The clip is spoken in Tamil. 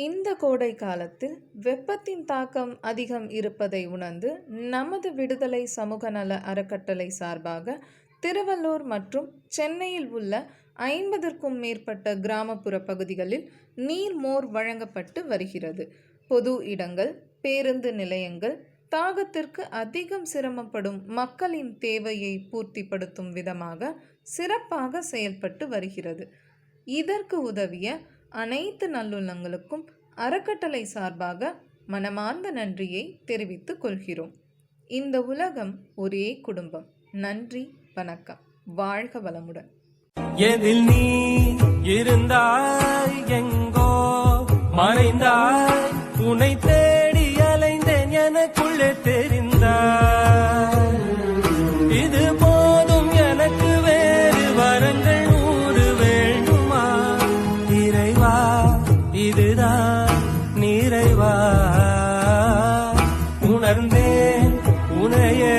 இந்த கோடை காலத்தில் வெப்பத்தின் தாக்கம் அதிகம் இருப்பதை உணர்ந்து நமது விடுதலை சமூக நல அறக்கட்டளை சார்பாக திருவள்ளூர் மற்றும் சென்னையில் உள்ள 50க்கும் மேற்பட்ட கிராமப்புற பகுதிகளில் நீர்மோர் வழங்கப்பட்டு வருகிறது. பொது இடங்கள், பேருந்து நிலையங்கள், தாகத்திற்கு அதிகம் சிரமப்படும் மக்களின் தேவையை பூர்த்திப்படுத்தும் விதமாக சிறப்பாக செயல்பட்டு வருகிறது. இதற்கு உதவிய அனைத்து நல்லுள்ளங்களுக்கும் அறக்கட்டளை சார்பாக மனமார்ந்த நன்றியை தெரிவித்துக் கொள்கிறோம். இந்த உலகம் ஒரே குடும்பம். நன்றி, வணக்கம். வாழ்க வளமுடன். எதில் நீ இருந்தாய், எங்கோ மறைந்தாய், உன்னை தேடி அலைந்தேன், எனக்குள்ளே தெரிந்தாய். இது போதும் எனக்கு, வேறு வரங்கள் 100 வேண்டுமா? இறைவா, இதுதான் நிறைவா. உணர்ந்தேன் உனையே